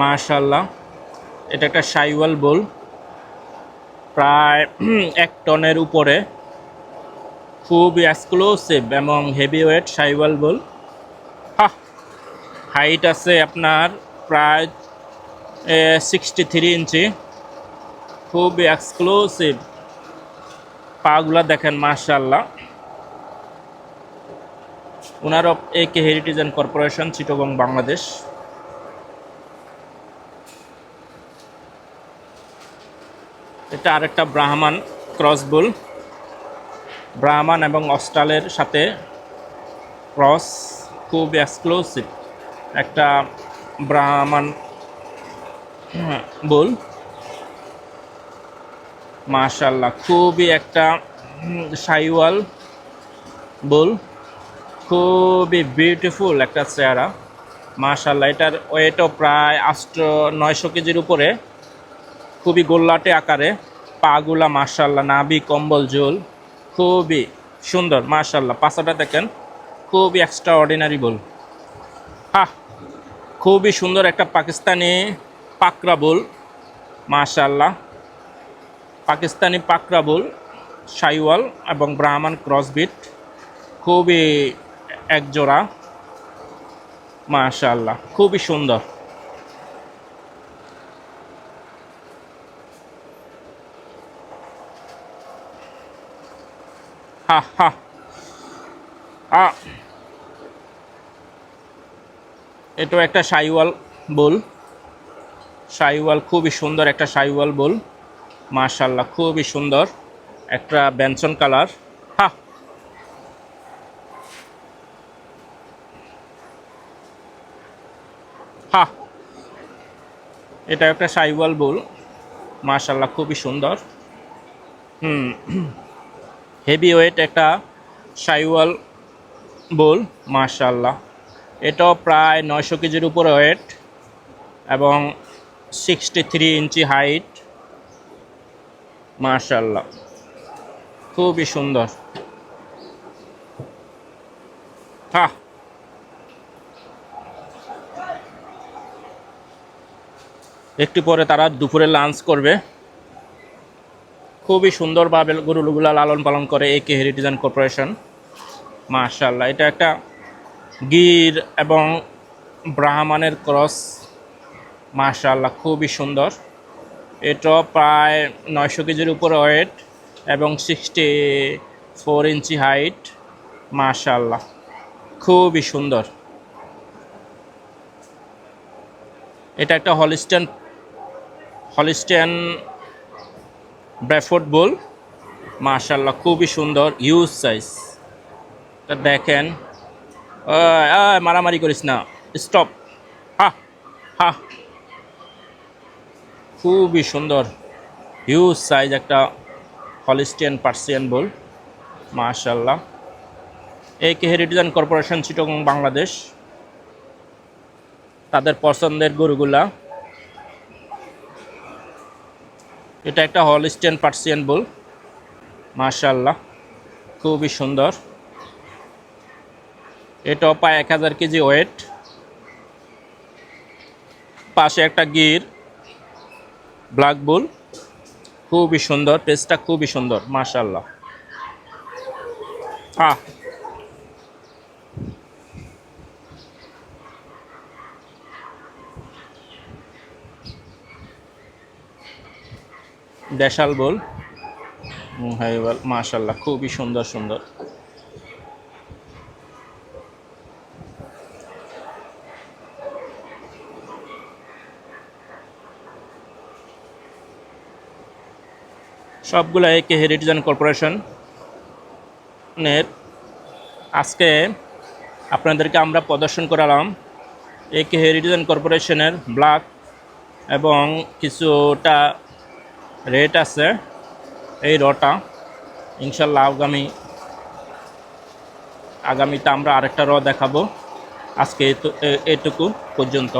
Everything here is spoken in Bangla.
মাশাআল্লাহ, এটা একটা সাইওয়াল বুল, প্রায় 1 টনের উপরে, খুব এক্সক্লুসিভ এবং হেভি ওয়েট সাইওয়াল বুল। হাইট আছে আপনার প্রায় 63 ইঞ্চি, খুব এক্সক্লুসিভ। পাগুলা দেখেন মাশাআল্লাহ। ওনার of AK heritage and corporation, Chittagong, Bangladesh. এটা আরেকটা ব্রাহ্মণ ক্রস বুল, ব্রাহ্মণ এবং অস্ট্রালের সাথে ক্রস, খুব এক্সক্লুসিভ একটা ব্রাহ্মণ বুল। মাশাআল্লাহ, খুবই একটা সাইওয়াল বুল, খুবই বিউটিফুল একটা চেহারা। মাশাআল্লাহ, এটার ওয়েটও প্রায় 800-900 কেজির উপরে, খুবই গোল্লাটে আকারে। পাগুলা মাশাআল্লাহ, নাভি কম্বল ঝোল, খুবই সুন্দর। মাশাআল্লাহ, পাছাটা দেখেন, খুবই এক্সট্রা অর্ডিনারি বুল। খুবই সুন্দর একটা পাকিস্তানি পাকরা বুল। মাশাআল্লাহ, পাকিস্তানি পাকরা বুল, সাইওয়াল এবং ব্রাহ্মণ ক্রসবিট, খুবই একজোড়া। মাশাআল্লাহ, খুবই সুন্দর। হা হা আ এটাও একটা সাইওয়াল বুল, সাইওয়াল, খুবই সুন্দর একটা সাইওয়াল বুল। মাশাআল্লাহ, খুবই সুন্দর একটা বেনসন কালার। হা হা এটা একটা সাইওয়াল বুল। মাশাআল্লাহ, খুবই সুন্দর। হেভি ওয়েট একটা সাইওয়াল বুল। মাশাআল্লাহ, এটাও প্রায় 900 কেজির উপরে ওয়েট এবং 63 ইঞ্চি হাইট। মাশাআল্লাহ, খুবই সুন্দর। হ্যাঁ, একটু পরে তারা দুপুরে লাঞ্চ করবে। খুবই সুন্দরভাবে গরুগুলা লালন পালন করে AK হেরিটেজ অ্যান্ড কর্পোরেশন। মাশাআল্লাহ, এটা একটা গির এবং ব্রাহ্মণের ক্রস। মাশাআল্লাহ, খুবই সুন্দর। এটাও প্রায় 900 কেজির উপরে ওয়েট এবং 64 ইঞ্চি হাইট। মাশাআল্লাহ, খুবই সুন্দর। এটা একটা হলিস্টিয়ান ব্র্যাফোর্ড বুল। মাশাআল্লাহ, খুবই সুন্দর, হিউজ সাইজ। তা দেখেন, মারামারি করিস না, স্টপ। হা হা খুবই সুন্দর, হিউজ সাইজ একটা হলিস্টিয়ান পার্সিয়ান বুল। মাশাআল্লাহ, AK heritage and corporation, Chittagong, Bangladesh. তাদের পছন্দের গরুগুলা। এটা একটা হলিস্টিয়ান পার্সিয়ান বুল। মাশাআল্লাহ, খুবই সুন্দর। এটাও প্রায় 1000 কেজি ওয়েট। পাশে একটা গির ব্ল্যাক বুল, খুবই সুন্দর, টেস্টটা খুবই সুন্দর। মাশাআল্লাহ। দেশাল বুল, মাশাআল্লাহ, খুবই সুন্দর সুন্দর। সবগুলো AK হেরিটেজ অ্যান্ড কর্পোরেশনের। আজকে আপনাদেরকে আমরা প্রদর্শন করালাম AK হেরিটেজ অ্যান্ড কর্পোরেশনের ব্ল্যাক, এবং কিছুটা রেট আছে এই রটা। ইনশাল্লাহ আগামীতে আমরা আরেকটা র দেখাবো। আজকে এটুকু পর্যন্ত।